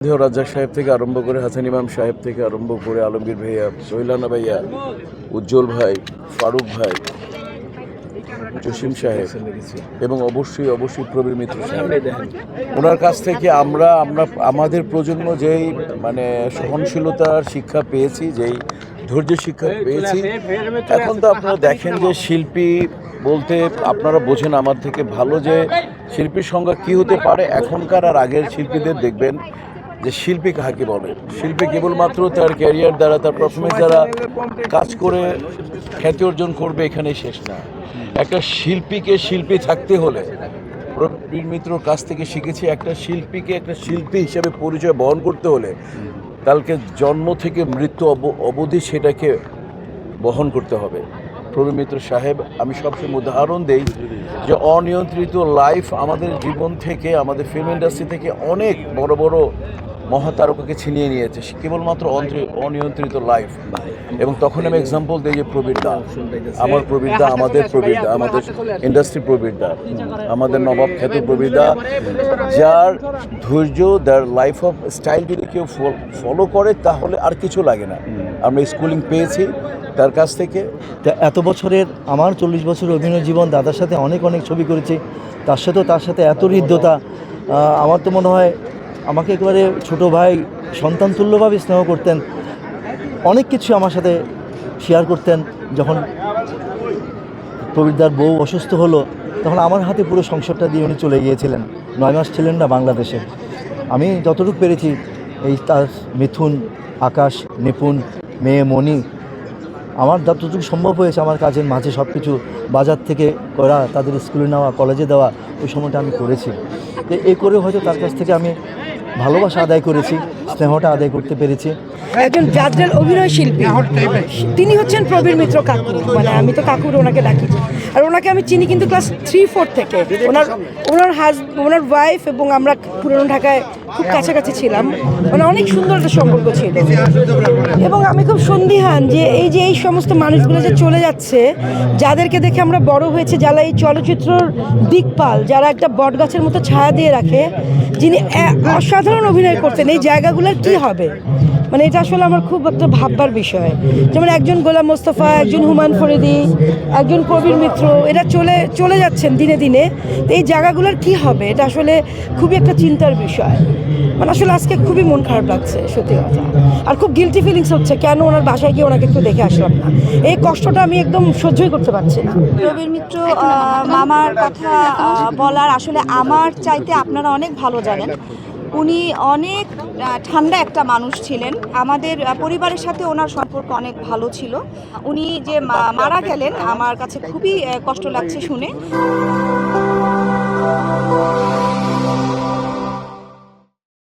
রাজ্জাক সাহেব থেকে আরম্ভ করে হাসান ইমাম সাহেব থেকে আরম্ভ করে আলমগীর ভাইয়া, সোহেলানা ভাইয়া, উজ্জ্বল ভাই, ফারুক ভাই, জসিম সাহেব এবং অবশ্যই প্রবীর মিত্র সাহেব, ওনার কাছ থেকে আমরা আমাদের প্রজন্ম যেই সহনশীলতার শিক্ষা পেয়েছি, যেই ধৈর্য শিক্ষা পেয়েছি, এখন তো আপনারা দেখেন যে শিল্পী বলতে আপনারা বোঝেন আমার থেকে ভালো যে শিল্পীর সংজ্ঞা কী হতে পারে। এখনকার আর আগের শিল্পীদের দেখবেন যে শিল্পী কাকে বলে। শিল্পী কেবলমাত্র তার ক্যারিয়ার দ্বারা, তার পারফরমেন্স দ্বারা কাজ করে খ্যাতি অর্জন করবে, এখানেই শেষ না। একটা শিল্পীকে শিল্পী থাকতে হলে, প্রবীর মিত্রর কাছ থেকে শিখেছি, একটা শিল্পীকে একটা শিল্পী হিসেবে পরিচয় বহন করতে হলে কালকে জন্ম থেকে মৃত্যু অবধি সেটাকে বহন করতে হবে। প্রবীর মিত্র সাহেব, আমি সবসময় উদাহরণ দেই যে অনিয়ন্ত্রিত লাইফ আমাদের জীবন থেকে, আমাদের ফিল্ম ইন্ডাস্ট্রি থেকে অনেক বড় বড় মহাতারকাকে ছিনিয়ে নিয়েছে কেবলমাত্র অনিয়ন্ত্রিত লাইফ। এবং তখন আমি এক্সাম্পল দিই যে প্রবীরদা, আমার প্রবীরদা, আমাদের প্রবীরদা, আমাদের ইন্ডাস্ট্রি প্রবীরদা, আমাদের নবাব খ্যাত প্রবীরদা, যার ধৈর্য, যার লাইফ অফ স্টাইল যদি কেউ ফলো করে তাহলে আর কিছু লাগে না। আমরা স্কুলিং পেয়েছি তার কাছ থেকে। এত বছরের আমার 40 বছরের অভিনয় জীবন, দাদার সাথে অনেক ছবি করেছি, তার সাথে এত হৃদ্যতা। আমার তো মনে হয় আমাকে একেবারে ছোটো ভাই সন্তান তুল্যভাবে স্নেহ করতেন, অনেক কিছু আমার সাথে শেয়ার করতেন। যখন প্রবীরদার বউ অসুস্থ হলো তখন আমার হাতে পুরো সংসারটা দিয়ে উনি চলে গিয়েছিলেন, 9 মাস ছিলেন না বাংলাদেশে। আমি যতটুকু পেরেছি, এই তার মিথুন, আকাশ, নিপুণ, মেয়ে মণি, আমার যতটুকু সম্ভব হয়েছে আমার কাজের মাঝে সব কিছু বাজার থেকে করা, তাদের স্কুলে নেওয়া, কলেজে দেওয়া, ওই সময়টা আমি করেছি। তো এই করে হয়তো তার কাছ থেকে আমি ভালোবাসা আদায় করেছি, স্নেহটা আদায় করতে পেরেছি। একজন জাদ্রেল অভিনয় শিল্পী, তিনি হচ্ছেন প্রবীর মিত্র কাকু। আমি তো কাকুর ওনাকে ডাকি, আর ওনাকে আমি চিনি কিন্তু ক্লাস 3-4 থেকে। ওনার ওয়াইফ এবং আমরা পুরনো ঢাকায় খুব কাছাকাছি ছিলাম, অনেক সুন্দর একটা সম্পর্ক ছিল। এবং আমি খুব সন্দিহান যে এই সমস্ত মানুষগুলো যে চলে যাচ্ছে, যাদেরকে দেখে আমরা বড় হয়েছে, যারা এই চলচ্চিত্রর দিকপাল, যারা একটা বটগাছের মতো ছায়া দিয়ে রাখে, যিনি অসাধারণ অভিনয় করতেন, এই জায়গাগুলোর কি হবে? এটা আসলে আমার খুব একটা ভাববার বিষয়। যেমন একজন গোলাম মোস্তফা, একজন হুমায়ুন ফরিদি, একজন প্রবীর মিত্র, এরা চলে যাচ্ছেন দিনে দিনে। তো এই জায়গাগুলোর কি হবে? এটা আসলে খুবই একটা চিন্তার বিষয়। আসলে আজকে খুবই মন খারাপ লাগছে, সত্যি কথা। আর খুব গিলটি ফিলিংস হচ্ছে, কেন ওনার বাসায় গিয়ে ওনাকে একটু দেখে আসলাম না। এই কষ্টটা আমি একদম সহ্যই করতে পারছি না। প্রবীর মিত্র মামার কথা বলার আসলে আমার চাইতে আপনারা অনেক ভালো জানেন। উনি অনেক ঠান্ডা একটা মানুষ ছিলেন। আমাদের পরিবারের সাথে ওনার সম্পর্ক অনেক ভালো ছিল। উনি যে মারা গেলেন, আমার কাছে খুবই কষ্ট লাগছে শুনে।